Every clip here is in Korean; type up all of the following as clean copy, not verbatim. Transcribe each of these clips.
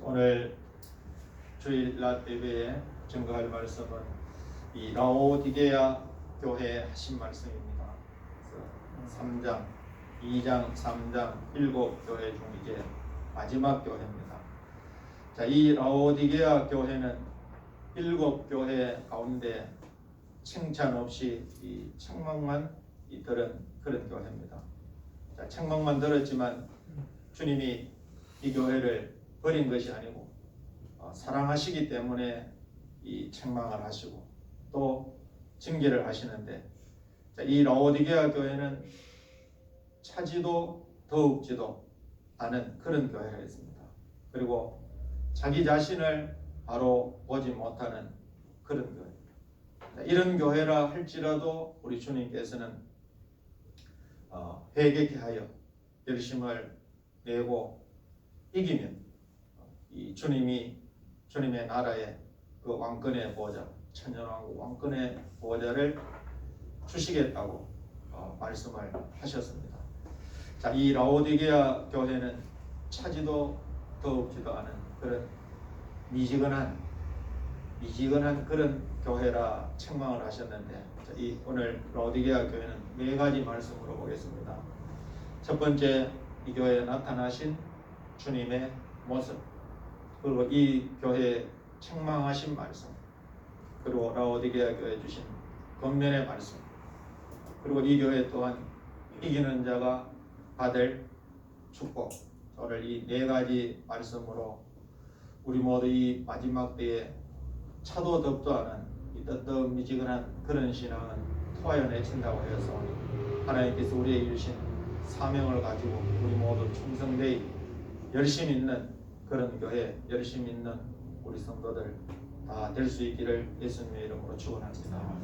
오늘 주일날 예배에 증거할 말씀은 이 라오디게아 교회에 하신 말씀입니다. 그래서 3장, 2장, 3장, 7교회 중 이제 마지막 교회입니다. 자, 이 라오디게아 교회는 7교회 가운데 칭찬 없이 이 책망만 들은 그런 교회입니다. 자, 책망만 들었지만 주님이 이 교회를 버린 것이 아니고 사랑하시기 때문에 이 책망을 하시고 또 징계를 하시는데, 자, 이 라오디게아 교회는 차지도 더욱지도 않은 그런 교회가 있습니다. 그리고 자기 자신을 바로 보지 못하는 그런 교회. 자, 이런 교회라 할지라도 우리 주님께서는 회개케 하여 열심을 내고 이기면 이 주님의 나라의 그 왕권의 보좌, 천년왕국 왕권의 보좌를 주시겠다고 말씀을 하셨습니다. 자, 이 라오디게아 교회는 차지도 더욱지도 않은 그런 미지근한 그런 교회라 책망을 하셨는데, 자, 이 오늘 라오디게아 교회는 4가지 말씀으로 보겠습니다. 첫 번째, 이 교회에 나타나신 주님의 모습, 그리고 이 교회에 책망하신 말씀, 그리고 라오디게아 교회에 주신 권면의 말씀, 그리고 이 교회 또한 이기는 자가 받을 축복. 오늘 이 4가지 말씀으로 우리 모두 이 마지막 때에 차도 덥도 않은 이 뜨뜻미지근한 그런 신앙은 토하여 내친다고 해서 하나님께서 우리에게 주신 사명을 가지고 우리 모두 충성되이 열심 있는 그런 교회, 열심 있는 우리 성도들 다 될 수 있기를 예수님의 이름으로 축원합니다.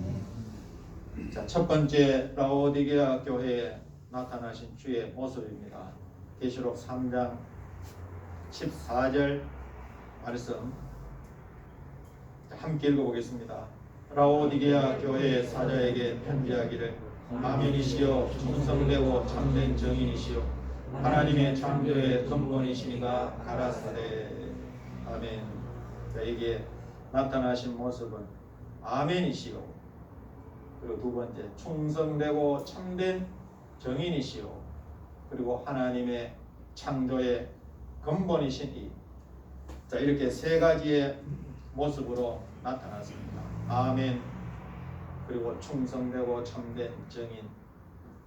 자, 첫 번째 라오디게아 교회에 나타나신 주의 모습입니다. 계시록 3장 14절 말씀 함께 읽어보겠습니다. 라오디게아 교회의 사자에게 편지하기를 아멘이시여, 충성되고 참된 정인이시여, 하나님의 창조의 근본이시니가 가라사대. 아멘. 자, 이게 나타나신 모습은 아멘이시여, 그리고 두 번째 충성되고 참된 정인이시여, 그리고 하나님의 창조의 근본이신 이. 자, 이렇게 3가지의 모습으로 나타났습니다. 아멘, 그리고 충성되고 참된 정인,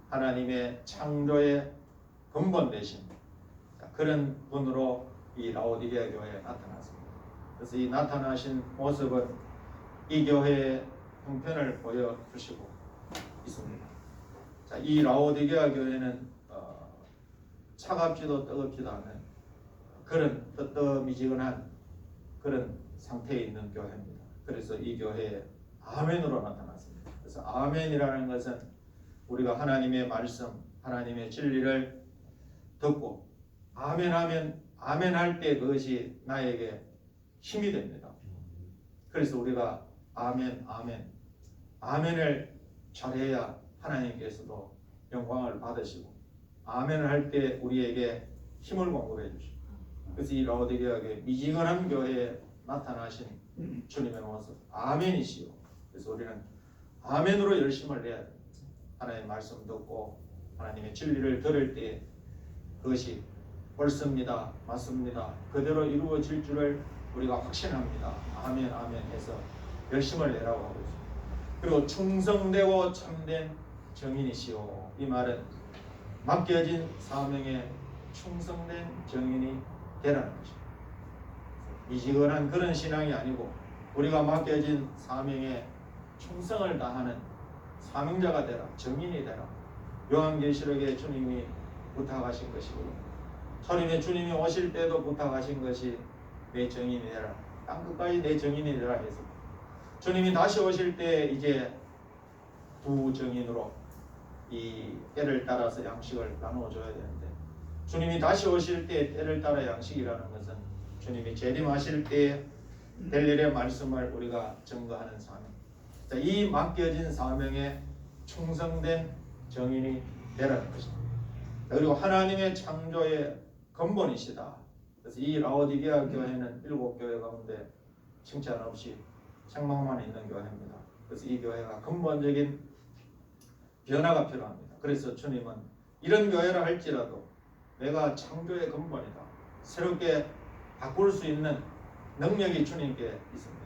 하나님의 창조의 근본 되신 그런 분으로 이 라오디게아 교회에 나타났습니다. 그래서 이 나타나신 모습은 이 교회의 형편을 보여주시고 있습니다. 자, 이 라오디게아 교회는 차갑지도 뜨겁지도 않은 그런 뜨뜻미지근한 그런 상태에 있는 교회입니다. 그래서 이 교회에 아멘으로 나타났습니다. 그래서 아멘이라는 것은 우리가 하나님의 말씀, 하나님의 진리를 듣고 아멘하면 아멘할 때 그것이 나에게 힘이 됩니다. 그래서 우리가 아멘을 잘해야 하나님께서도 영광을 받으시고 아멘을 할 때 우리에게 힘을 공급해 주시고, 그래서 이 라오디게아 교회 미지근한 교회에 나타나신 주님의 모습 아멘이시오. 그래서 우리는 아멘으로 열심을 내야 됩니다. 하나님의 말씀 듣고 하나님의 진리를 들을 때 그것이 옳습니다, 맞습니다, 그대로 이루어질 줄을 우리가 확신합니다. 아멘 해서 열심을 내라고 하고 있습니다. 그리고 충성되고 참된 정인이시오. 이 말은 맡겨진 사명에 충성된 정인이 되라는 것입니다. 미지근한 그런 신앙이 아니고 우리가 맡겨진 사명에 충성을 다하는 사명자가 되라, 정인이 되라. 요한계시록에 주님이 부탁하신 것이고, 초림에 주님이 오실 때도 부탁하신 것이 내 정인이 되라, 땅끝까지 내 정인이 되라 해서 주님이 다시 오실 때 이제 두 정인으로 이 때를 따라서 양식을 나누어줘야 되는데, 주님이 다시 오실 때 때를 따라 양식이라는 것은 주님이 재림하실 때 될 일의 말씀을 우리가 증거하는 사명. 자, 이 맡겨진 사명에 충성된 정인이 되라는 것입니다. 그리고 하나님의 창조의 근본이시다. 그래서 이 라오디게아 교회는 7교회 가운데 칭찬 없이 책망만 있는 교회입니다. 그래서 이 교회가 근본적인 변화가 필요합니다. 그래서 주님은 이런 교회라 할지라도 내가 창조의 근본이다, 새롭게 바꿀 수 있는 능력이 주님께 있습니다.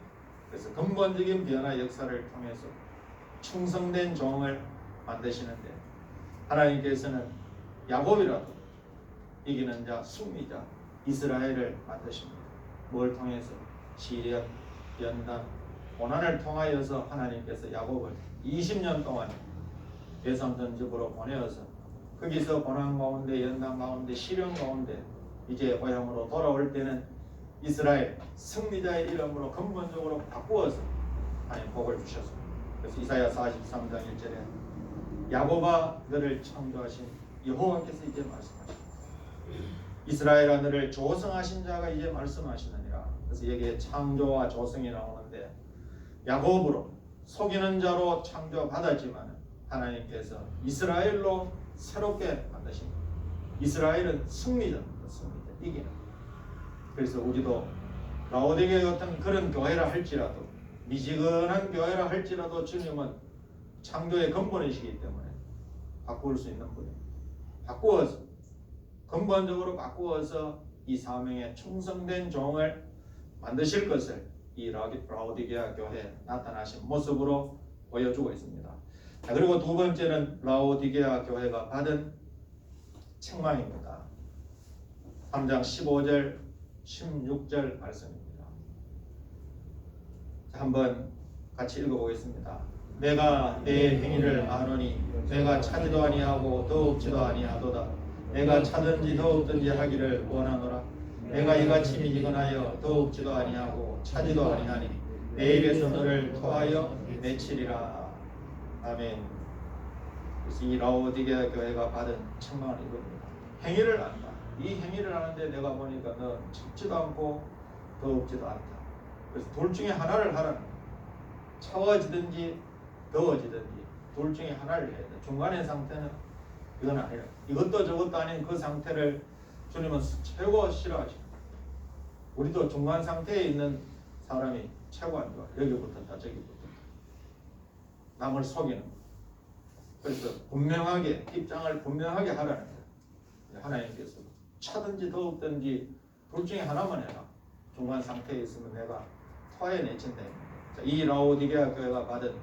그래서 근본적인 변화 역사를 통해서 충성된 종을 만드시는데, 하나님께서는 야곱이라도 이기는 자, 승리자 이스라엘을 만드십니다. 뭘 통해서? 시련, 연단, 고난을 통하여서 하나님께서 야곱을 20년 동안 외삼촌 집으로 보내어서 거기서 고난 가운데, 연단 가운데, 시련 가운데 이제 고향으로 돌아올 때는 이스라엘 승리자의 이름으로 근본적으로 바꾸어서 하나님 복을 주셨습니다. 그래서 이사야 43장 1절에 야곱아 너를 창조하신 여호와께서 이제 말씀하십니다. 이스라엘아 너를 조성하신 자가 이제 말씀하시느니라. 그래서 여기에 창조와 조성이 나오는데, 야곱으로 속이는 자로 창조받았지만 하나님께서 이스라엘로 새롭게 만드십니다. 이스라엘은 승리자입니다. 승리자, 이기는. 그래서 우리도 라오디게아 같은 그런 교회라 할지라도, 미지근한 교회라 할지라도 주님은 창조의 근본이시기 때문에 바꿀 수 있는 분입니다. 바꾸어서, 근본적으로 바꾸어서 이 사명에 충성된 종을 만드실 것을 이 라오디게아 교회에 나타나신 모습으로 보여주고 있습니다. 자, 그리고 두 번째는 라오디게아 교회가 받은 책망입니다. 3장 15절 16절 말씀입니다. 자, 한번 같이 읽어보겠습니다. 내가 내 행위를 아노니 내가 차지도 아니하고 더욱지도 아니하도다. 내가 차든지 더욱든지 하기를 원하노라. 내가 이같이 미지근하여 더욱지도 아니하고 차지도 아니하니 내 입에서 너를 토하여 내치리라. 아멘. 그래서 이 라오디게아 교회가 받은 책망은 이겁니다. 행위를 안다. 이 행위를 하는데 내가 보니까 너 춥지도 않고 더웁지도 않다. 그래서 둘 중에 하나를 하라는 거야. 차워지든지 더워지든지 둘 중에 하나를 해야 돼. 중간의 상태는 이건 아니라, 이것도 저것도 아닌 그 상태를 주님은 최고 싫어하십니다. 우리도 중간 상태에 있는 사람이 최고 안 좋아. 여기 붙었다 저기 붙었다, 남을 속이는 거. 그래서 분명하게 입장을 분명하게 하라는 거예요. 하나님께서 차든지 더욱든지 둘 중에 하나만 해라. 중간 상태에 있으면 내가 토하여 내친다. 이 라오디게아 교회가 받은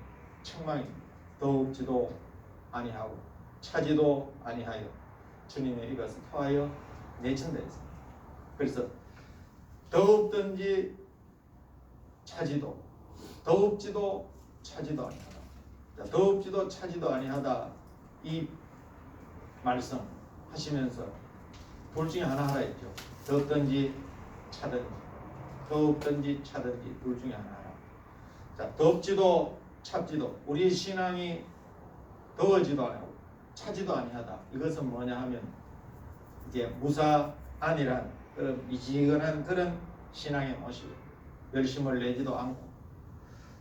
책망입니다. 더욱지도 아니하고 차지도 아니하여 주님의 입에서 토하여 내친다 했습니다. 그래서 더욱든지 차지도, 더욱지도 차지도 아니하다. 자, 더욱지도 차지도 아니하다 이 말씀 하시면서 둘 중에 하나 하라 했죠. 덥든지 차든지, 더욱든지 차든지 둘 중에 하나 하라. 자, 덥지도 찹지도, 우리 신앙이 더워지도 아니하고 차지도 아니하다. 이것은 뭐냐 하면 이제 무사안이란 그런 미지근한 그런 신앙의 모습, 열심을 내지도 않고,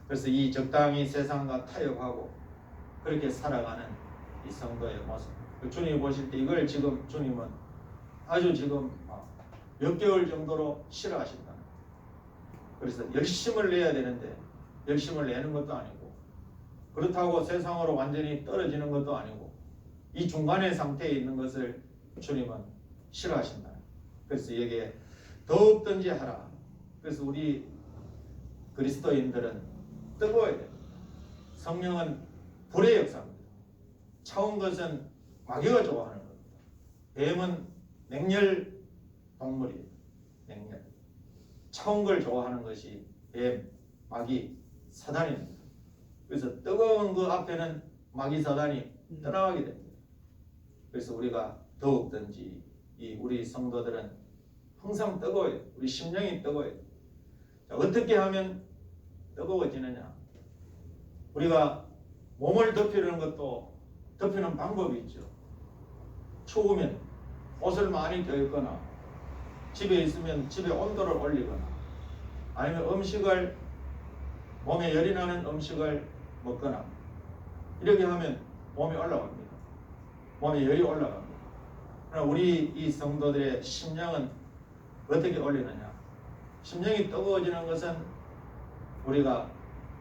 그래서 이 적당히 세상과 타협하고 그렇게 살아가는 이 성도의 모습. 주님이 보실 때 이걸 지금 주님은 아주 지금 몇 개월 정도로 싫어하신다. 그래서 열심을 내야 되는데 열심을 내는 것도 아니고, 그렇다고 세상으로 완전히 떨어지는 것도 아니고, 이 중간의 상태에 있는 것을 주님은 싫어하신다. 그래서 여기에 더욱든지 하라. 그래서 우리 그리스도인들은 뜨거워야 됩니다. 성령은 불의 역사입니다. 차운 것은 마귀가 좋아하는 겁니다. 뱀은 맹렬 동물이에요. 맹렬. 차운 걸 좋아하는 것이 뱀, 마귀, 사단입니다. 그래서 뜨거운 그 앞에는 마귀 사단이 떠나가게 됩니다. 그래서 우리가 더욱든지, 이 우리 성도들은 항상 뜨거워요. 우리 심령이 뜨거워요. 자, 어떻게 하면 뜨거워지느냐? 우리가 몸을 덮이는 것도 덮이는 방법이 있죠. 추우면 옷을 많이 껴입거나, 집에 있으면 집에 온도를 올리거나, 아니면 음식을, 몸에 열이 나는 음식을 먹거나, 이렇게 하면 몸이 올라갑니다. 몸에 열이 올라갑니다. 그러나 우리 이 성도들의 심령은 어떻게 올리느냐? 심령이 뜨거워지는 것은 우리가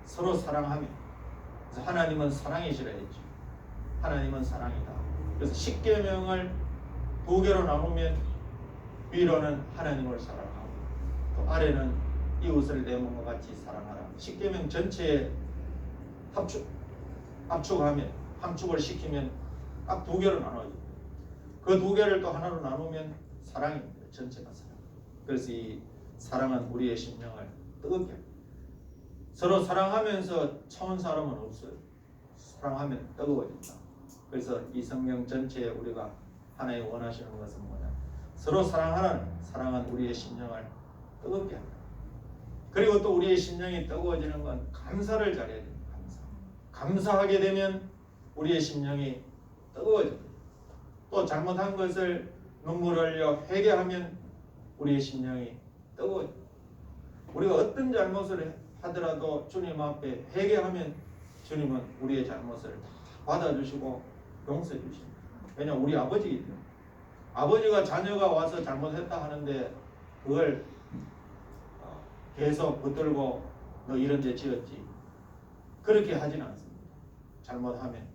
서로 사랑하며, 그래서 하나님은 사랑이시라 했죠. 하나님은 사랑이다. 그래서 십계명을 두 개로 나누면 위로는 하나님을 사랑하고 또 아래는 이웃을 내 몸과 같이 사랑하라. 십계명 전체에 압축하면, 함축을 시키면 딱 두 개로 나눠져. 그 두 개를 또 하나로 나누면 사랑입니다. 전체가 사랑. 그래서 이 사랑은 우리의 심령을 뜨겁게 합니다. 서로 사랑하면서 차온 사람은 없어요. 사랑하면 뜨거워진다. 그래서 이 성경 전체에 우리가 하나님 원하시는 것은 뭐냐? 서로 사랑하라는, 사랑은 우리의 심령을 뜨겁게 합니다. 그리고 또 우리의 심령이 뜨거워지는 건 감사를 잘해야 됩니다. 감사하게 되면 우리의 심령이 뜨거워집니다. 또 잘못한 것을 눈물 흘려 회개하면 우리의 심령이 뜨거워집니다. 우리가 어떤 잘못을 하더라도 주님 앞에 회개하면 주님은 우리의 잘못을 다 받아주시고 용서해 주십니다. 왜냐하면 우리 아버지이기 때문에. 아버지가 자녀가 와서 잘못했다 하는데 그걸 계속 붙들고 너 이런 죄 지었지, 그렇게 하지는 않습니다. 잘못하면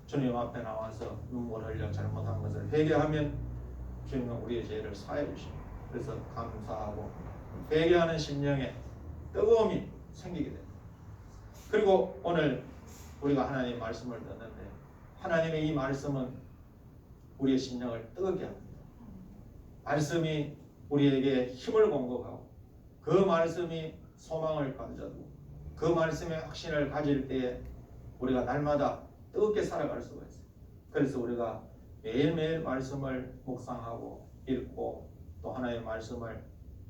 주님 앞에 나와서 눈물 흘려 잘못한 것을 회개하면 주님은 우리의 죄를 사해 주십니다. 그래서 감사하고 회개하는 심령에 뜨거움이 생기게 됩니다. 그리고 오늘 우리가 하나님의 말씀을 듣는데 하나님의 이 말씀은 우리의 심령을 뜨겁게 합니다. 말씀이 우리에게 힘을 공급하고 그 말씀이 소망을 가져주고 그 말씀의 확신을 가질 때에 우리가 날마다 뜨겁게 살아갈 수가 있어요. 그래서 우리가 매일매일 말씀을 묵상하고 읽고 또 하나님의 말씀을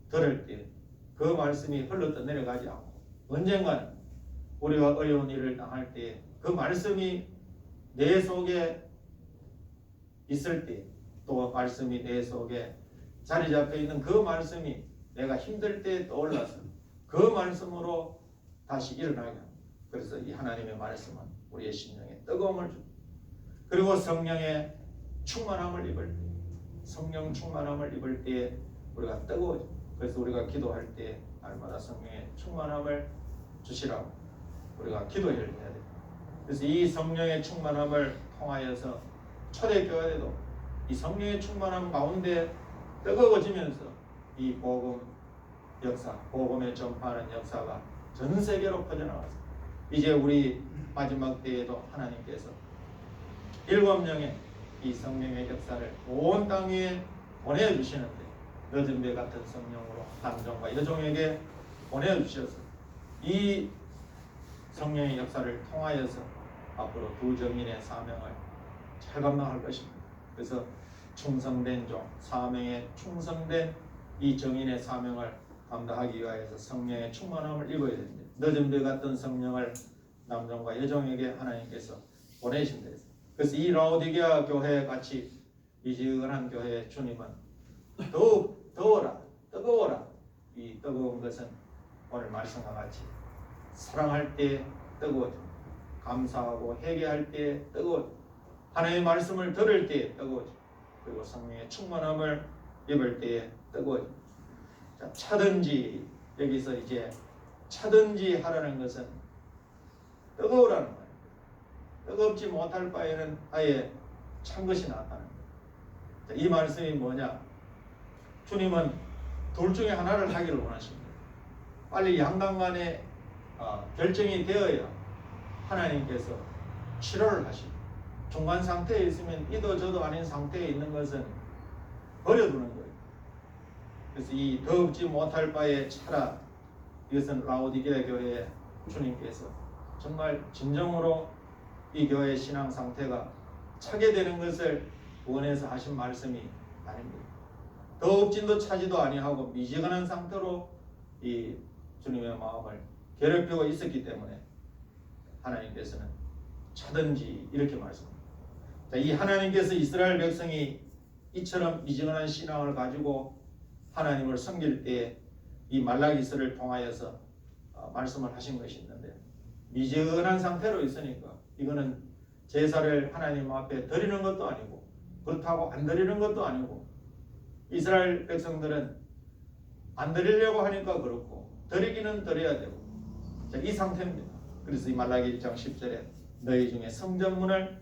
들을 때 그 말씀이 흘러 내려가지 않고 언젠가는 우리가 어려운 일을 당할 때 그 말씀이 내 속에 있을 때 또 말씀이 내 속에 자리 잡혀 있는 그 말씀이 내가 힘들 때 떠올라서 그 말씀으로 다시 일어나게 합니다. 그래서 이 하나님의 말씀은 우리의 심령에 뜨거움을 줍니다. 그리고 성령의 충만함을 입을 때, 성령 충만함을 입을 때에 우리가 뜨거워집니다. 그래서 우리가 기도할 때 날마다 성령의 충만함을 주시라고 우리가 기도를 해야 됩니다. 그래서 이 성령의 충만함을 통하여서 초대교회도 이 성령의 충만함 가운데 뜨거워지면서 이 복음 역사, 복음의 전파하는 역사가 전 세계로 퍼져나갔습니다. 이제 우리 마지막 때에도 하나님께서 7명의 이 성령의 역사를 온 땅 위에 보내주시는데 늦은 배 같은 성령으로 남종과 여종에게 보내주셔서 이 성령의 역사를 통하여서 앞으로 두 정인의 사명을 잘 감당할 것입니다. 그래서 충성된 종, 사명에 충성된 이 정인의 사명을 감당하기 위하여서 성령의 충만함을 입어야 됩니다. 늦은 배 같은 성령을 남종과 여종에게 하나님께서 보내신다. 그래서 이 라오디게아 교회 같이 미지근한 교회의 주님은 더욱 더워라, 뜨거워라. 이 뜨거운 것은 오늘 말씀과 같이 사랑할 때 뜨거워집니다. 감사하고 회개할 때 뜨거워집니다. 하나님의 말씀을 들을 때 뜨거워집니다. 그리고 성령의 충만함을 입을 때에 뜨거워집니다. 자, 차든지 여기서 이제 차든지 하라는 것은 뜨거우라는 거예요. 뜨겁지 못할 바에는 아예 찬 것이 낫다는 거예요. 자, 이 말씀이 뭐냐? 주님은 둘 중에 하나를 하기를 원하십니다. 빨리 양당 간에 결정이 되어야 하나님께서 치료를 하십니다. 중간 상태에 있으면 이도 저도 아닌 상태에 있는 것은 버려두는 거예요. 그래서 이 더럽지 못할 바에 차라, 이것은 라오디게아 교회의 주님께서 정말 진정으로 이 교회의 신앙 상태가 차게 되는 것을 원해서 하신 말씀이 아닙니다. 더욱진도 차지도 아니하고 미지근한 상태로 이 주님의 마음을 괴롭히고 있었기 때문에 하나님께서는 차든지 이렇게 말씀합니다. 자, 이 하나님께서 이스라엘 백성이 이처럼 미지근한 신앙을 가지고 하나님을 섬길 때 이 말라기서를 통하여서 말씀을 하신 것이 있는데, 미지근한 상태로 있으니까 이거는 제사를 하나님 앞에 드리는 것도 아니고 그렇다고 안 드리는 것도 아니고 이스라엘 백성들은 안 드리려고 하니까 그렇고 드리기는 드려야 되고 자, 이 상태입니다. 그래서 이 말라기 1장 10절에 너희 중에 성전문을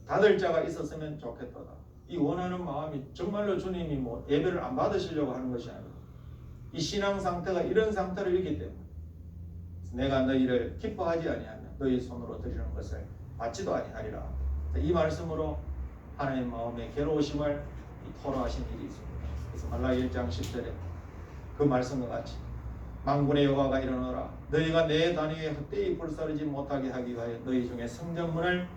닫을 자가 있었으면 좋겠도다. 이 원하는 마음이 정말로 주님이 뭐 예배를 안 받으시려고 하는 것이 아니고 이 신앙 상태가 이런 상태로 있기 때문에 내가 너희를 기뻐하지 아니하면 너희 손으로 드리는 것을 받지도 아니하리라. 이 말씀으로 하나님 마음의 괴로우심을 토로하신 일이 있습니다. 그래서 말라기 1장 10절에 그 말씀과 같이 만군의 여호와가 이르노라 너희가 내 단위에 헛되이 불사르지 못하게 하기 위하여 너희 중에 성전문을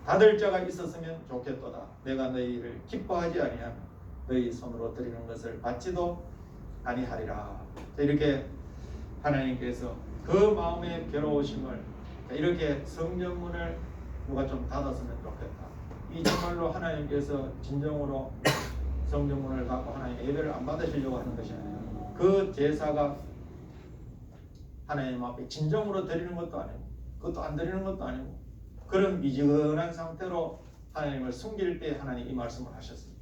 닫을 자가 있었으면 좋겠도다. 내가 너희를 기뻐하지 아니하면 너희 손으로 드리는 것을 받지도 아니하리라. 이렇게 하나님께서 그 마음의 괴로우심을 이렇게 성전문을 누가 좀 닫았으면 좋겠다. 이 정말로 하나님께서 진정으로 성전문을 닫고 하나님 예배를 안 받으시려고 하는 것이 아니에요. 그 제사가 하나님 앞에 진정으로 드리는 것도 아니고 그것도 안 드리는 것도 아니고 그런 미지근한 상태로 하나님을 숨길 때 하나님 이 말씀을 하셨습니다.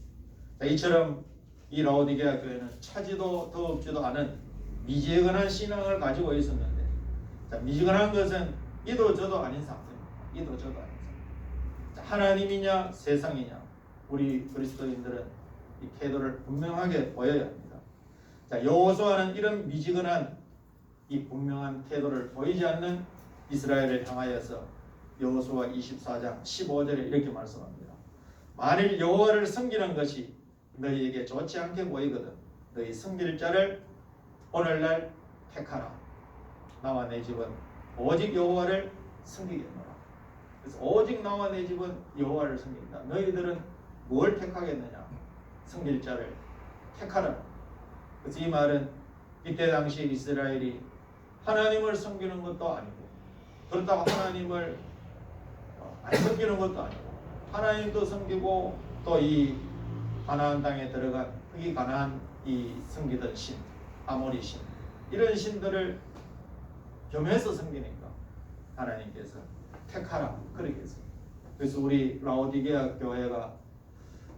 이처럼 이 라오디게아 교회는 차지도 더럽지도 않은 미지근한 신앙을 가지고 있었는데 미지근한 것은 이도 저도 아닌 상태입니다. 이도 저도 아닌 상태. 하나님이냐 세상이냐 우리 그리스도인들은 이 태도를 분명하게 보여야 합니다. 여호수아는 이런 미지근한 이 분명한 태도를 보이지 않는 이스라엘을 향하여서 여호수아 24장 15절에 이렇게 말씀합니다. 만일 여호와를 섬기는 것이 너희에게 좋지 않게 보이거든 너희 섬길 자를 오늘날 택하라. 나와 내 집은 오직 여호와를 섬기겠노라. 그래서 오직 나와 내 집은 여호와를 섬긴다. 너희들은 뭘 택하겠느냐? 섬길 자를 택하라. 그래서 이 말은 이때 당시 이스라엘이 하나님을 섬기는 것도 아니고 그렇다고 하나님을 안 섬기는 것도 아니고 하나님도 섬기고 또 이 가나안 땅에 들어간 이 가나안 이 섬기던 신 아모리 신 이런 신들을 겸해서 섬기니까 하나님께서 택하라 그렇게 했습니다. 그래서 우리 라오디게아 교회가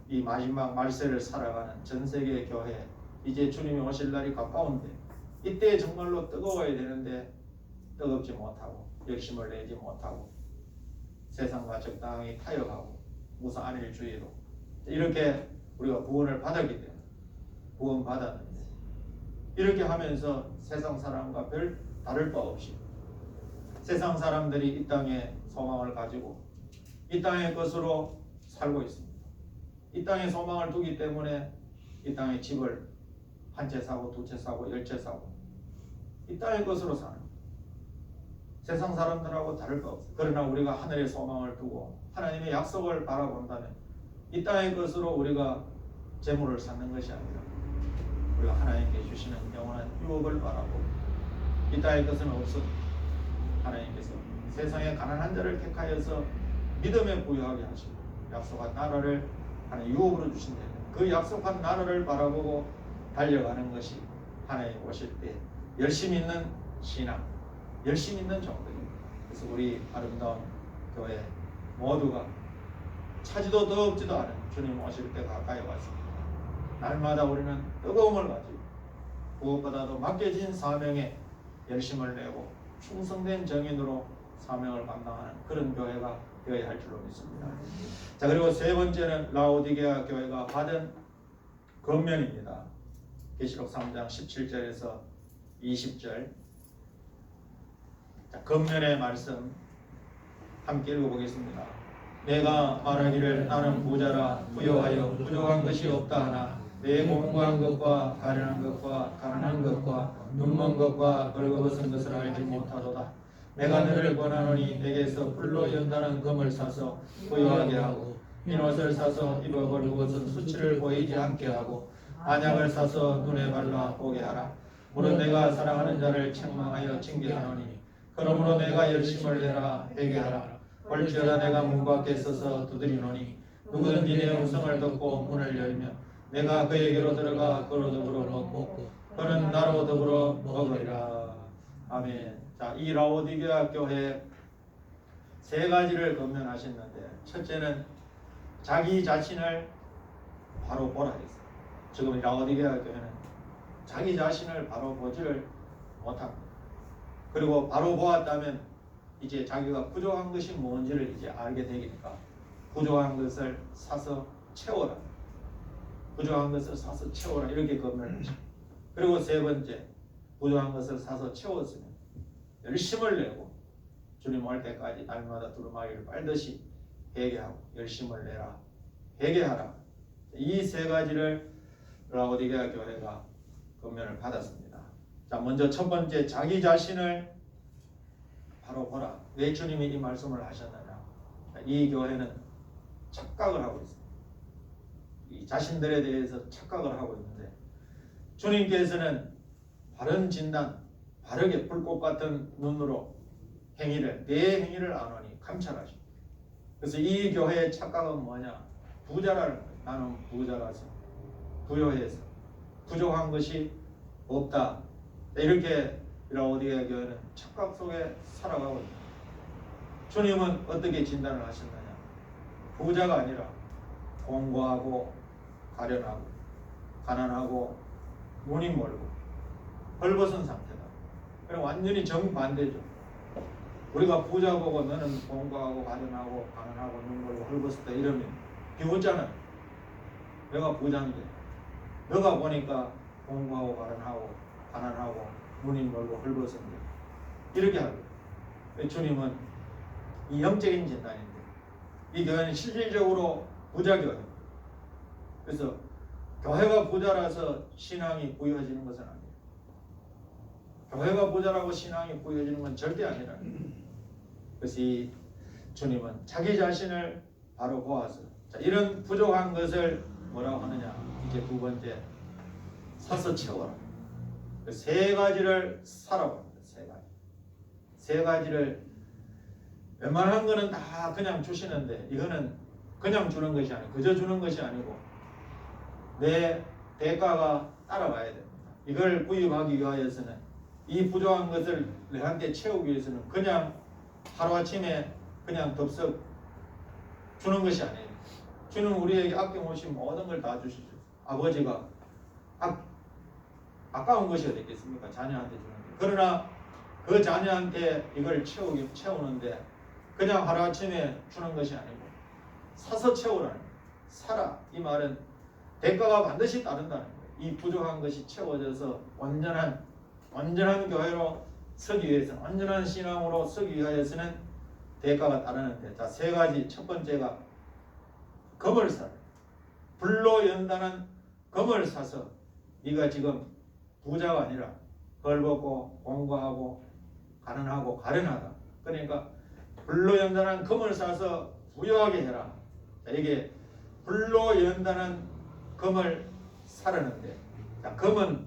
이 마지막 말세를 살아가는 전 세계 교회 이제 주님이 오실 날이 가까운데 이때 정말로 뜨거워야 되는데 뜨겁지 못하고 열심을 내지 못하고 세상과 적당히 타협하고 무슨 안일주의로 이렇게 우리가 구원을 받았기 때문에 구원 받았는데 이렇게 하면서 세상 사람과 별 다를 바 없이 세상 사람들이 이 땅에 소망을 가지고 이 땅의 것으로 살고 있습니다. 이 땅에 소망을 두기 때문에 이 땅에 집을 한 채 사고 두 채 사고 10채 사고 이 땅의 것으로 사는 세상 사람들하고 다를 바 없어요. 그러나 우리가 하늘의 소망을 두고 하나님의 약속을 바라본다면 이 땅의 것으로 우리가 재물을 쌓는 것이 아니라 우리가 하나님께 주시는 영원한 유업을 바라보고 이 땅의 것은 없어도 하나님께서 세상의 가난한 자를 택하여서 믿음에 부유하게 하시고 약속한 나라를 하나님 유업으로 주신다면 그 약속한 나라를 바라보고 달려가는 것이 하나님 오실 때 열심 있는 신앙, 열심 있는 정도입니다. 그래서 우리 아름다운 교회 모두가 차지도 더럽지도 않은 주님 오실 때 가까이 왔습니다. 날마다 우리는 뜨거움을 가지고 무엇보다도 맡겨진 사명에 열심을 내고 충성된 정인으로 사명을 감당하는 그런 교회가 되어야 할 줄로 믿습니다. 자, 그리고 세 번째는 라오디게아 교회가 받은 권면입니다. 계시록 3장 17절에서 20절. 자, 권면의 말씀 함께 읽어보겠습니다. 내가 말하기를 나는 부자라 부여하여 부족한 것이 없다 하나 내 공부한 것과 가련한 것과 가난한 것과 눈먼 것과 벌거벗은 것을 알지 못하도다. 내가 너를 권하노니 내게서 불로 연단한 금을 사서 부여하게 하고 흰옷을 사서 입어볼 것은 수치를 보이지 않게 하고 안약을 사서 눈에 발라 보게 하라. 무릇 내가 사랑하는 자를 책망하여 징계하노니 그러므로 내가 열심을 내라 회개하라. 볼지어다 내가 문 밖에 서서 두드리노니 누구든지 내 음성을 듣고 문을 열면 내가 그에게로 들어가 그로 더불어 먹고 그는 나로 더불어 먹으리라. 아멘. 자, 이 라오디게아 교회 세 가지를 권면하셨는데 첫째는 자기 자신을 바로 보라 했어요. 지금 라오디게아 교회는 자기 자신을 바로 보지를 못합니다. 그리고 바로 보았다면 이제 자기가 부족한 것이 뭔지를 이제 알게 되니까 부족한 것을 사서 채워라. 부족한 것을 사서 채워라. 이렇게 건면하죠. 그리고 세 번째, 부족한 것을 사서 채웠으면 열심을 내고 주님 올 때까지 날마다 두루마기를 빨듯이 회개하고 열심을 내라. 회개하라. 이 세 가지를 라오디게아 교회가 건면을 받았습니다. 자, 먼저 첫 번째, 자기 자신을 바로 보라. 왜 주님이 이 말씀을 하셨느냐? 이 교회는 착각을 하고 있습니다. 이 자신들에 대해서 착각을 하고 있는데 주님께서는 바른 진단, 바르게 불꽃 같은 눈으로 행위를, 내 행위를 안오니 감찰하십니다. 그래서 이 교회의 착각은 뭐냐? 부자라는 거예요. 나는 부자라서, 부요해서, 부족한 것이 없다. 이렇게 라오디게아 교회는 착각 속에 살아가고 있습니다. 주님은 어떻게 진단을 하셨느냐? 부자가 아니라 공고하고 가련하고 가난하고 눈이 멀고 헐벗은 상태다. 그럼 완전히 정반대죠. 우리가 부자 보고 너는 공고하고 가련하고 가난하고 눈 멀고 헐벗었다 이러면 비웃잖아. 내가 부자인데 너가 보니까 공고하고 가난하고 눈이 멀고 헐벗은데 이렇게 하고 주님은 이 영적인 진단인데 이 교회는 실질적으로 부자 교회입니다. 그래서 교회가 부자라서 신앙이 부여해지는 것은 아니에요. 교회가 부자라고 신앙이 부여해지는 건 절대 아니라. 그래서 이 주님은 자기 자신을 바로 보아서 자, 이런 부족한 것을 뭐라고 하느냐? 이제 두 번째, 사서 채워라. 세 가지를 사라고 합니다. 세 가지를 웬만한 거는 다 그냥 주시는데 이거는 그냥 주는 것이 아니고 그저 주는 것이 아니고 내 대가가 따라가야 됩니다. 이걸 구입하기 위하여서는 이 부족한 것을 내한테 채우기 위해서는 그냥 하루아침에 그냥 덥석 주는 것이 아니에요. 주는 우리에게 아껴놓으신 모든 걸 다 주시죠. 아버지가 아까운 것이 어디 있겠습니까? 자녀한테 주는 게. 그러나 그 자녀한테 이걸 채우는데 그냥 하루아침에 주는 것이 아니고 사서 채우라는 거예요. 사라. 이 말은 대가가 반드시 따른다는 거예요. 이 부족한 것이 채워져서 완전한 교회로 서기 위해서, 완전한 신앙으로 서기 위하여서는 대가가 따르는데, 자, 세 가지. 첫 번째가 금을 사라. 불로 연단한 금을 사서 네가 지금 부자가 아니라 벌벗고 공고하고 가난하고 가련하다. 그러니까 불로 연단한 금을 사서 부유하게 해라. 자, 이게 불로 연단한 금을 사려는데, 자, 금은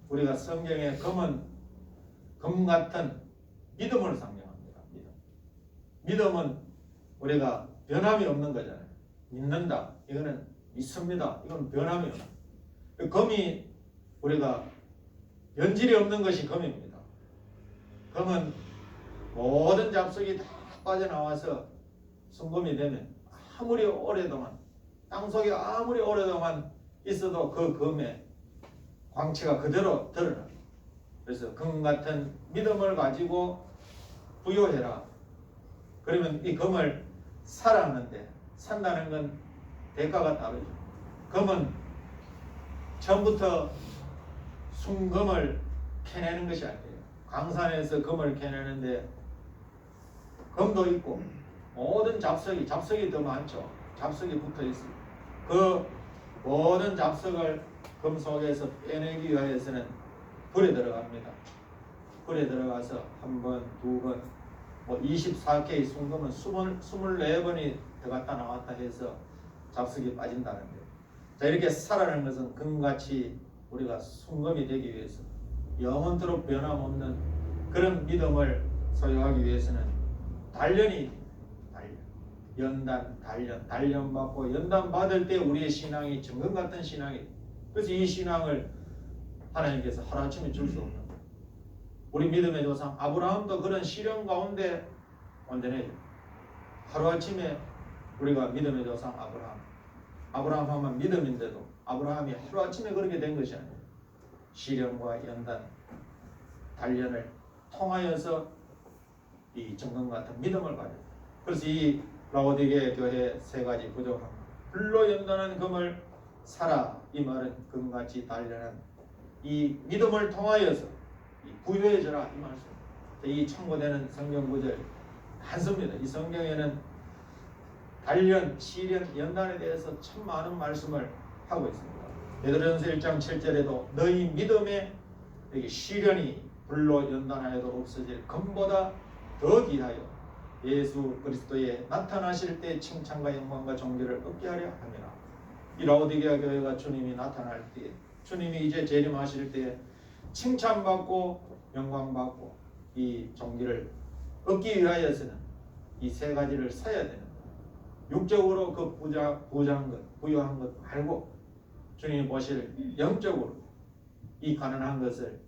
우리가 성경에 금은 금 같은 믿음을 상징합니다. 믿음은 우리가 변함이 없는 거잖아요. 믿는다. 이거는 믿습니다. 이건 변함이 없는. 금이 우리가 변질이 없는 것이 금입니다. 금은 모든 잡석이 다 빠져나와서 순금이 되면 아무리 오래동안 땅속에 아무리 오래동안 있어도 그 금의 광채가 그대로 드러납니다. 그래서 금 같은 믿음을 가지고 부여해라. 그러면 이 금을 사라는데 산다는 건 대가가 따르죠. 금은 처음부터 순금을 캐내는 것이 아니에요. 강산에서 금을 캐내는데 금도 있고 모든 잡석이 더 많죠. 잡석이 붙어 있어요. 그 모든 잡석을 금 속에서 빼내기 위해서는 불에 들어갑니다. 불에 들어가서 한 번, 두 번, 24K의 순금은 24번이 들어갔다 나왔다 해서 잡석이 빠진다는데, 자, 이렇게 살아가는 것은 금같이 우리가 순금이 되기 위해서 영원토록 변함없는 그런 믿음을 소유하기 위해서는 단련 받고 연단 받을 때 우리의 신앙이 정금 같은 신앙이. 그래서 이 신앙을 하나님께서 하루아침에 줄 수 없는 거예요. 우리 믿음의 조상 아브라함도 그런 시련 가운데 온전해요. 하루아침에 우리가 믿음의 조상 아브라함 하면 믿음인데도 아브라함이 하루아침에 그렇게 된 것이 아니에요. 시련과 연단, 단련을 통하여서 이 정금 같은 믿음을 가져. 그래서 이 라오디게 교회 세 가지 부족함. 불로 연단한 금을 사라. 이 말은 금같이 단련한 이 믿음을 통하여서 부유해져라 이 말씀. 이 참고되는 성경 구절 많습니다. 이 성경에는 단련, 시련, 연단에 대해서 참 많은 말씀을 하고 있습니다. 베드로전서 1장 7절에도 너희 믿음에 여기 시련이 불로 연단하여도 없어질 금보다 더 귀하여 예수 그리스도에 나타나실 때 칭찬과 영광과 존귀를 얻게 하려 함이라. 이 라오디게아 교회가 주님이 나타날 때, 주님이 이제 재림하실 때 칭찬받고 영광받고 이 존귀를 얻기 위하여서는 이 세 가지를 써야 되는 거예요. 육적으로 그 부자한 것, 부유한 것 말고 주님이 보실 영적으로 이 가난한 것을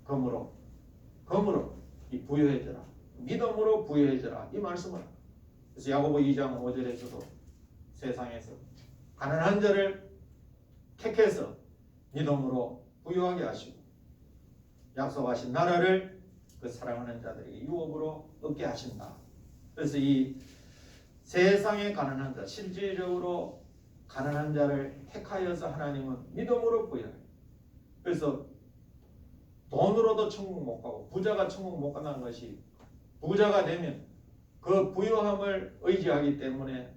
금으로 이 부유해져라. 믿음으로 부유해져라. 이 말씀을. 그래서 야고보 2장 5절에서도 세상에서 가난한 자를 택해서 믿음으로 부유하게 하시고 약속하신 나라를 그 사랑하는 자들에게 유업으로 얻게 하신다. 그래서 이 세상의 가난한 자, 실질적으로 가난한 자를 택하여서 하나님은 믿음으로 부여해요. 그래서 돈으로도 천국 못 가고 부자가 천국 못 간다는 것이 부자가 되면 그 부유함을 의지하기 때문에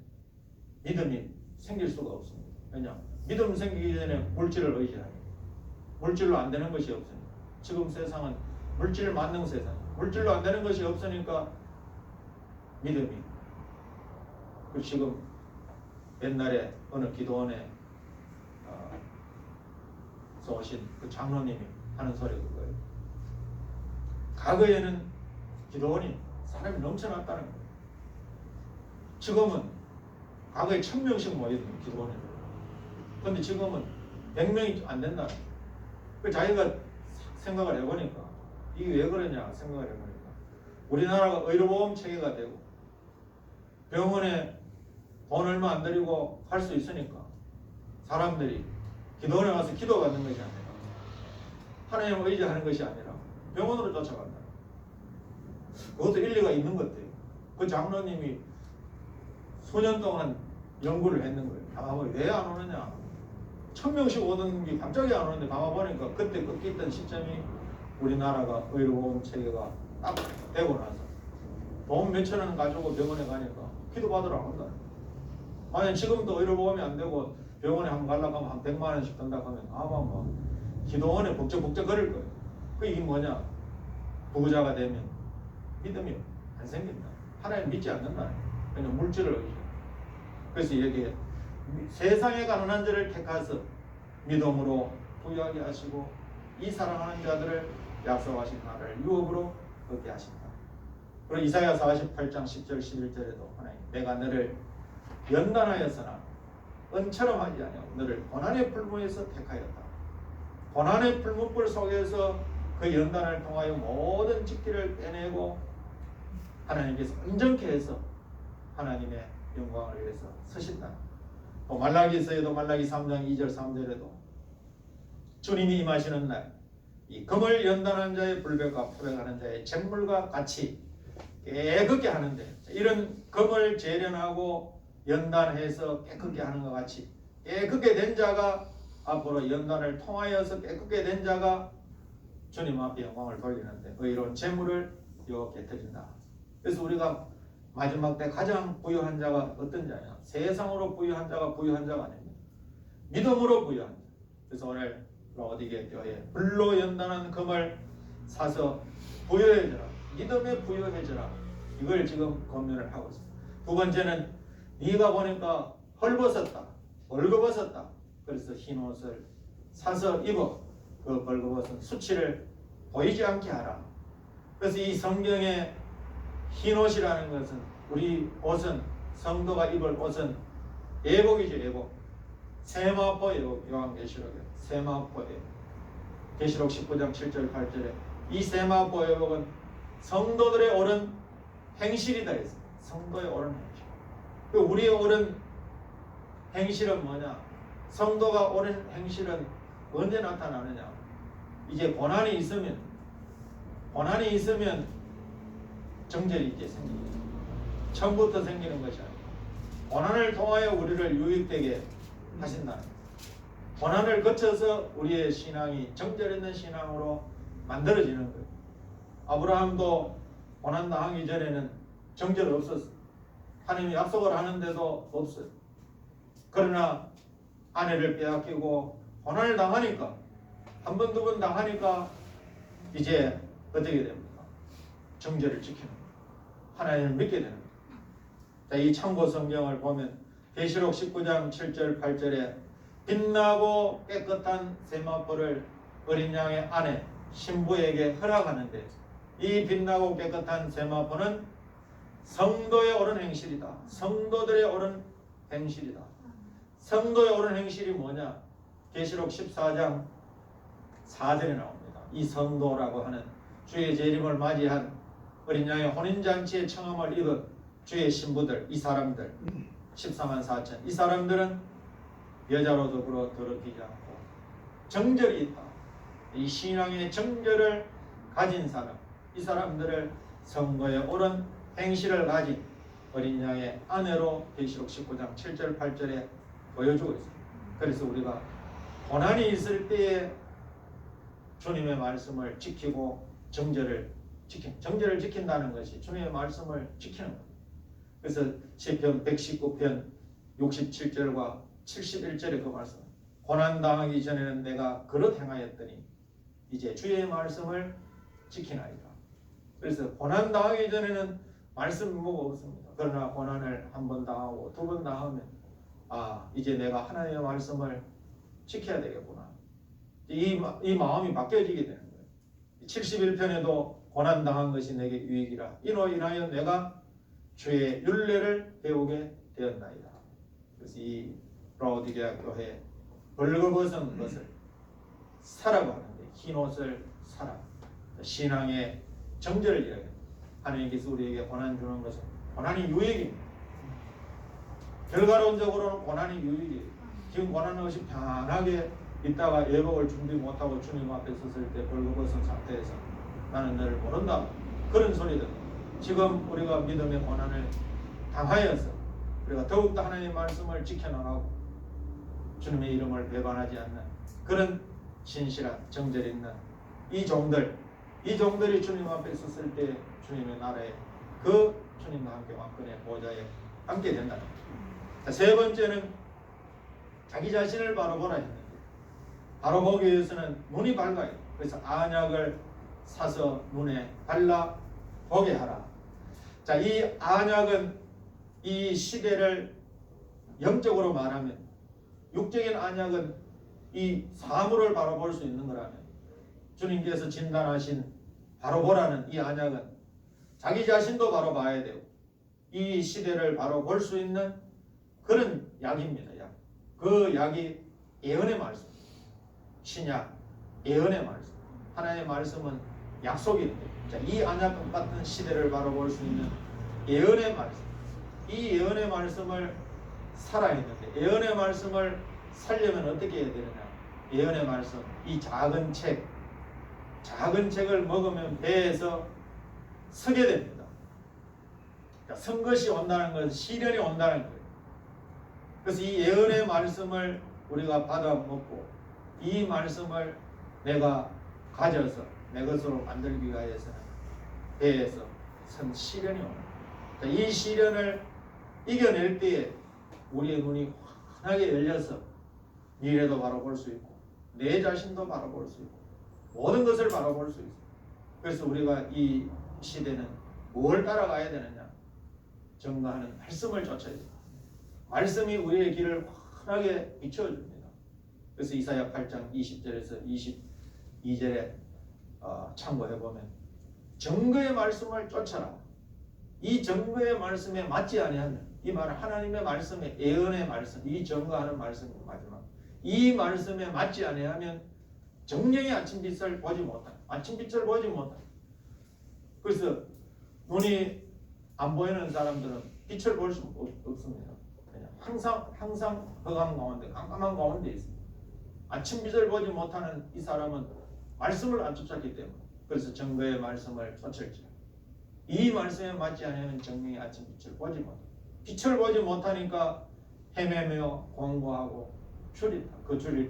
믿음이 생길 수가 없습니다. 왜냐? 믿음 생기기 전에 물질을 의지해요. 물질로 안 되는 것이 없으니까. 지금 세상은 물질 만능 세상. 물질로 안 되는 것이 없으니까 믿음이. 그 지금 옛날에 어느 기도원에 오신 그 장로님이 하는 소리가 그거예요. 과거에는 기도원이 사람이 넘쳐났다는 거예요. 지금은 과거에 1000명씩 모이던 기도원에. 그런데 지금은 100명이 안 된다는 거예요. 그 자기가 생각을 해보니까 이게 왜 그러냐 생각을 해보니까 우리나라가 의료보험 체계가 되고 병원에 돈 얼마 안 들이고 할 수 있으니까 사람들이 기도원에 와서 기도받는 것이 아니라 하나님을 의지하는 것이 아니라 병원으로 쫓아간다. 그것도 일리가 있는 것 같아요. 그 장로님이 수년 동안 연구를 했는 거예요. 가만히 왜 안 오느냐. 1000명씩 오던 게 갑자기 안 오는데 가만 보니까 그때 꺾였던 시점이 우리나라가 의료보험 체계가 딱 되고 나서 돈 몇천 원 가지고 병원에 가니까 기도받으러 안 온다. 만약 지금도 의료보험이 안 되고 병원에 한번 가려고 하면 한 100만 원씩 든다 하면 아마 뭐 기도원에 북적북적 거릴 거예요. 그 이게 뭐냐? 부자가 되면 믿음이 안 생긴다. 하나님 믿지 않는다. 그냥 물질을 의지해. 그래서 여기에 세상에 가난한 자를 택하서 믿음으로 부유하게 하시고 이 사랑하는 자들을 약속하신 나라를 유업으로 얻게 하신다. 그리고 이사야 48장 10절 11절에도 하나님 내가 너를 연단하였으나 은처럼 하지 아니하고 너를 고난의 풀무에서 택하였다. 고난의 풀무불 속에서 그 연단을 통하여 모든 직기를 빼내고 하나님께서 온전케 해서 하나님의 영광을 위해서 서신다. 또 말라기서에도 말라기 3장 2절 3절에도 주님이 임하시는 날 이 금을 연단하는 자의 불백과 포백하는 자의 잿물과 같이 깨끗게 하는데 이런 금을 재련하고 연단해서 깨끗게 하는 것 같이 깨끗게 된 자가 앞으로 연단을 통하여서 깨끗게 된 자가 주님 앞에 영광을 돌리는데 의로운 재물을 여호와께 드린다. 그래서 우리가 마지막 때 가장 부유한 자가 어떤 자냐? 세상으로 부유한 자가 부유한 자가 아닙니다. 믿음으로 부유한 자. 그래서 오늘 라오디게 교회에 불로 연단한 금을 사서 부유해져라. 믿음에 부유해져라. 이걸 지금 권면을 하고 있습니다. 두 번째는 네가 보니까 헐벗었다. 벌거벗었다. 그래서 흰 옷을 사서 입어. 그 벌거벗은 수치를 보이지 않게 하라. 그래서 이 성경에 흰 옷이라는 것은 우리 옷은 성도가 입을 옷은 예복이죠. 예복. 세마포 예복. 요한계시록에 세마포 예복. 계시록 19장 7절 8절에 이 세마포 예복은 성도들의 옳은 행실이다 했습니다. 성도의 옳은 행실. 우리의 옳은 행실은 뭐냐? 성도가 옳은 행실은 언제 나타나느냐? 이제 고난이 있으면 정절이 이제 생깁니다. 처음부터 생기는 것이 아니고 고난을 통하여 우리를 유익되게 하신다는 거예요. 고난을 거쳐서 우리의 신앙이 정절 있는 신앙으로 만들어지는 거예요. 아브라함도 고난 당하기 전에는 정절 없었어요. 하나님이 약속을 하는데도 없어요. 그러나 아내를 빼앗기고 고난을 당하니까 한 번, 두 번 당하니까 이제 어떻게 됩니까? 정절을 지키는 거예요. 하나님을 믿게 되는 거예요. 자, 이 참고 성경을 보면 계시록 19장 7절 8절에 빛나고 깨끗한 세마포를 어린 양의 아내 신부에게 허락하는데 이 빛나고 깨끗한 세마포는 성도의 옳은 행실이다. 성도들의 옳은 행실이다. 성도의 옳은 행실이 뭐냐? 계시록 14장 4절에 나옵니다. 이 성도라고 하는 주의 재림을 맞이한 어린 양의 혼인잔치의 청함을 입은 주의 신부들, 이 사람들 14만 4천. 이 사람들은 여자로 더불어 더럽히지 않고 정절이 있다. 이 신앙의 정절을 가진 사람, 이 사람들을 성도의 옳은 행실을 가진 어린 양의 아내로 계시록 19장 7절 8절에 보여주고 있습니다. 그래서 우리가 고난이 있을 때에 주님의 말씀을 지키고 정절을 지킨다는 것이 주님의 말씀을 지키는 겁니다. 그래서 시편 119편 67절과 71절의 그 말씀, 고난당하기 전에는 내가 그릇 행하였더니 이제 주의 말씀을 지키나이다. 그래서 고난당하기 전에는 말씀 뭐가 없습니다. 그러나 고난을 한 번 당하고 두 번 당하면 이제 내가 하나님의 말씀을 지켜야 되겠구나. 이 마음이 바뀌어지게 되는 거예요. 71편에도 고난당한 것이 내게 유익이라 이로 인하여 내가 주의 율례를 배우게 되었나이다. 그래서 이 라오디게아 교회 벌거벗은 것을 사라고 하는데 흰 옷을 사라. 신앙의 정절을 이야기합니다. 하나님께서 우리에게 고난 주는 것은 고난이 유익입니다. 결과론적으로는 고난이 유익이에요. 지금 고난은 없이 편하게 있다가 예복을 준비 못하고 주님 앞에 섰을 때 벌거벗은 상태에서 나는 너를 모른다. 그런 소리들. 지금 우리가 믿음의 고난을 당하여서 우리가 더욱더 하나님의 말씀을 지켜나가고 주님의 이름을 배반하지 않는 그런 신실한 정절 있는 이 종들이 주님 앞에 섰을 때 주님의 나라에 그 주님과 함께 왕권의 보좌에 함께 된다. 세 번째는 자기 자신을 바로 보라 했는데 바로 보기 위해서는 눈이 밝아야 돼. 그래서 안약을 사서 눈에 발라 보게 하라. 자, 이 안약은 이 시대를 영적으로 말하면 육적인 안약은 이 사물을 바로 볼 수 있는 거라면 주님께서 진단하신 바로 보라는 이 안약은 자기 자신도 바로 봐야 되고 이 시대를 바로 볼 수 있는 그런 약입니다. 약. 그 약이 예언의 말씀. 신약, 예언의 말씀. 하나님의 말씀은 약속인데 자, 이 안약 같은 시대를 바로 볼 수 있는 예언의 말씀. 이 예언의 말씀을 살아있는데 예언의 말씀을 살려면 어떻게 해야 되느냐? 예언의 말씀, 이 작은 책을 먹으면 배에서 서게 됩니다. 그러니까 선 것이 온다는 것은 시련이 온다는 거예요. 그래서 이 예언의 말씀을 우리가 받아 먹고 이 말씀을 내가 가져서 내 것으로 만들기 위해서는 배에서 선 시련이 오는 거예요. 이 시련을 이겨낼 때에 우리의 눈이 환하게 열려서 미래도 바라볼 수 있고 내 자신도 바라볼 수 있고 모든 것을 바라볼 수 있어요. 그래서 우리가 이 시대는 뭘 따라가야 되느냐? 증거하는 말씀을 쫓아야 됩니다. 말씀이 우리의 길을 환하게 비춰줍니다. 그래서 이사야 8장 20절에서 22절에 참고해보면 증거의 말씀을 쫓아라. 이 증거의 말씀에 맞지 아니하면 이 말은 하나님의 말씀에 예언의 말씀, 이 증거하는 말씀이 마지막. 이 말씀에 맞지 아니하면 정령의 아침빛을 보지 못한다. 아침빛을 보지 못한다. 그래서 눈이 안 보이는 사람들은 빛을 볼 수 없습니다. 그냥 항상 흑암 가운데, 깜깜한 가운데 있습니다. 아침빛을 보지 못하는 이 사람은 말씀을 안 쫓았기 때문에 그래서 정거의 말씀을 쫓을지라. 이 말씀에 맞지 않으면 정령이 아침빛을 보지 못해. 빛을 보지 못하니까 헤매며 공부하고 줄이다. 그 줄일